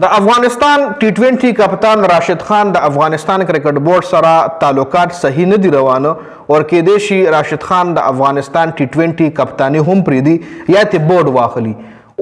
د افغانستان टी20 کپتان راشد خان د افغانستان کرکټ بورډ سره تعلقات صحیح نه دي روانه اور کېدای شي راشد خان د افغانستان टी20 کپتانی هم پرېږدي یا ته بورډ واخلي.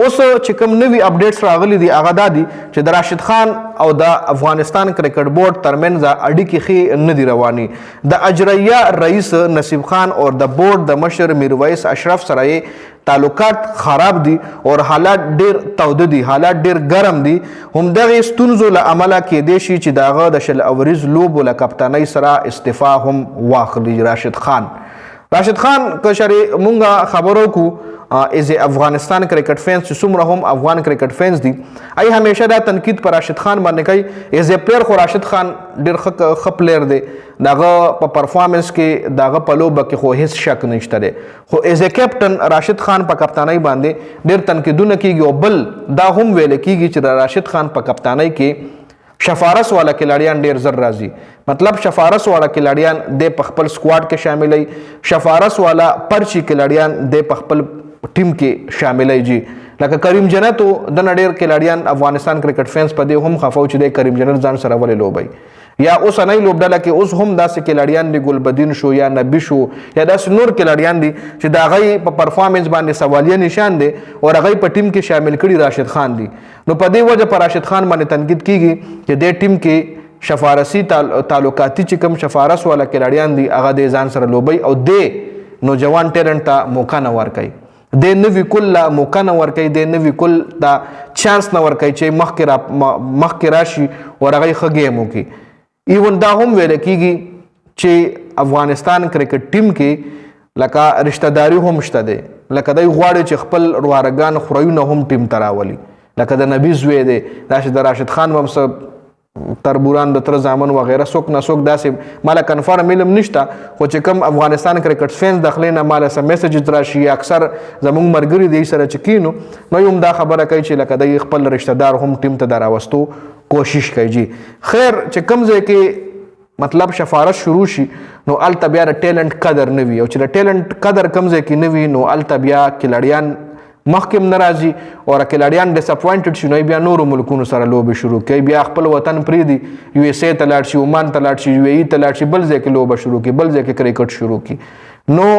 اوس چې کوم نوي اپډیټس راغلي دي هغه دا دي چې د راشد خان او د افغانستان کرکټ بورډ ترمنځ اړیکې ښې نه دي روانې. د اجرایه رئیس نصیب خان او د بورډ د مشر میرویس اشرف سره یې تعلقات خراب دي اور حالات ډیر توده دي، حالات ډیر ګرم دي. همدغه ستونزو له امله کېدای شي چې د هغه د شل اوریز لوبو له کپتانۍ سره استعفا هم واخلي. راشد خان که چېرې مونږ خبرو کوو از افغانستان کرکټ فینس چې څومره هم افغان کرکټ فینس دي ای همیشه دا تنقید پر راشد خان باندې کوي. از پلیر خو راشد خان ډیر ښه پلیر دی، دغه په پرفارمنس کې دغه په لوبه کې خو هیڅ شک نشته دی، خو از کیپټن راشد خان په کپتانۍ باندې ډیر تنقیدونه کیږي. او بل دا هم ویل کیږي چې د راشد خان په کپتانۍ کې شفارس والا کھلاڑیان ډیر زر راځي، مطلب شفارس والا کھلاڑیان د په خپل سکواډ کې شاملای، شفارس والا پرچی کھلاڑیان د په خپل ټیم کې شاملای جی. لکه کریم جنت د نړیر کھلاڑیان افغانستان کرکټ فینس په دې هم خفاو چې د کریم جنت ځان سره ولې لوبي یا اوس نه لوبډاله کې اوس هم داسې کھلاڑیان دي، ګلبدین شو یا نبی شو یا داسې نور کھلاڑیان دي چې دا غي په پرفارمنس باندې سوالیه نشان دي او هغه په ټیم کې شامل کړي راشد خان دي. نو په دې وجه پر راشد خان باندې تنقید کیږي چې د ټیم کې شفارسي تعلقاتي چې کوم شفارس والا کھلاڑیان دي هغه د ځان سره لوبي او د نوجوان ټیلنټ ته موقع نه ورکوي، د نوی کل لا موقع نه ورکوي، د نوی کل دا چانس نه ورکوي چې مخکې راشي او هغه ښه گیم وکړي. ایون دا هم ویل کیږي چې افغانستان کرکټ ټیم کې لکه رشتہ داری هم شته دی، لکه دی غواړي چې خپل روارګان خوریونه هم ټیم ته راولي، لکه د نبی زوی دی داسې د راشد خان هم څه تربوران د تر زامن وغیره څوک نه څوک داسې مالا کنفرم علم نشته، خو چې کوم افغانستان کرکټ فینس داخلي نه مالا سم میسیجز راشي اکثر زموږ مرګري دی سره چې کینو نو هم دا خبره کوي چې لکه د خپل رشتہ دار هم ټیم ته دراوستو کوشش کوي جی. خیر چې کوم ځای کې مطلب شفارش شروع شي نو الته بیا د ټیلنټ قدر نه وي، او چې د ټیلنټ قدر کوم ځای کې نه وي نو الته بیا کھلاڑیان مخکم ناراضي او کھلاڑیان ډیساپوینټډ شي، نو بیا نورو ملکونو سره لوبې شروع کوي، بیا خپل وطن پرېږدي، یو اس اے ته لاړ شي، عمان ته لاړ شي، یو اے ای ته لاړ شي، بل ځای کې لوبه شروع کوي، بل ځای کې کرکټ شروع کوي. نو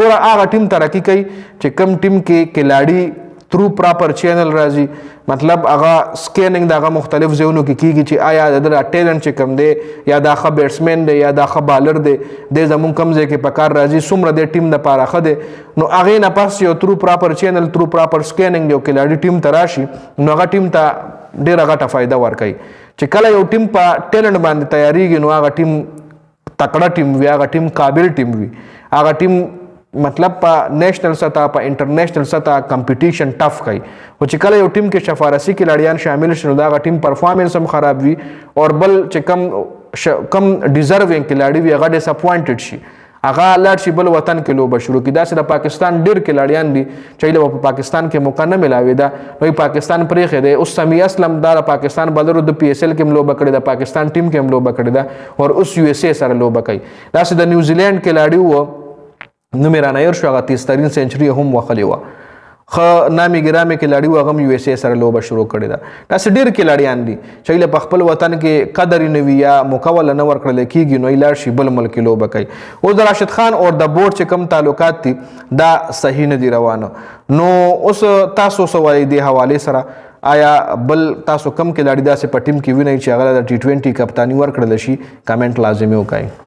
ګوره هغه ټیم ترقي کوي چې کم ټیم کې کھلاړي تھرو پراپر چینل راځي، مطلب هغه سکیننګ دغه مختلف ځایونو کې کیږي چې آیا د ټیلنټ چې کم دی یا دا ښه بیټسمین دی یا دا ښه بالر دی د زموږ کم ځای کې په کار راځي، څومره د ټیم دپاره ښه دی. نو هغې نه پس یو تھرو پراپر چینل تھرو پراپر سکیننګ یو کھلاړي ټیم ته راشي نو هغه ټیم ته ډېره غټه فایده ورکوي. چې کله یو ټیم په ټیلنټ باندې تیاریږي نو هغه ټیم تکړه ټیم وي، هغه ټیم قابل ټیم وي، هغه ټیم مطلب په نیشنل سطح په انټرنیشنل سطح کمپټیشن ټف کوي. خو چې کله یو ټیم کې شفارسي کھلاڑیان شامل شي نو دا هغه ټیم پرفارمنس هم خراب وي او بل چې کم ډیزروینګ کھلاړي وي هغه ډیساپوینټډ شي، هغه لاړ شي بل وطن کې لوبه شروع کړي. داسې د پاکستان ډېر کھلاڑیان دي چې په پاکستان کې موقع نه ملاوېده نو پاکستان پرېښی دی. اوس سمیع اسلم دا د پاکستان بالرو د پی ایس ایل کې هم لوبه کړې ده، پاکستان ټیم کې هم لوبه کړې ده او اوس یو اس اے سره لوبه کوي. داسې د نیوزیلینډ کھلاړي و نوم یې رانه هیر شو، هغه 30 سنچري هم وهلې وه، ښه نامي ګرامي کھلاړي و، هغه هم یو اس اے سره لوبه شروع کړې ده. داسې ډېر کھلاړیان دي چې په خپل وطن کې قدر یې نه وي یا موقع وله نه ورکړلی کېږي نو لاړ شي بل ملک کې لوبه کوي. اوس د راشد خان او د بورډ چې کوم تعلقات دي دا صحیح نه دي روانه. نو اوس تاسو څه وایي دې حوالې سره؟ آیا بل تاسو کم کھلاړي داسې په ټیم کې وینئ چې هغه د टी20 کپتاني ورکړلی شي؟ کمنټ لازمي وکړئ.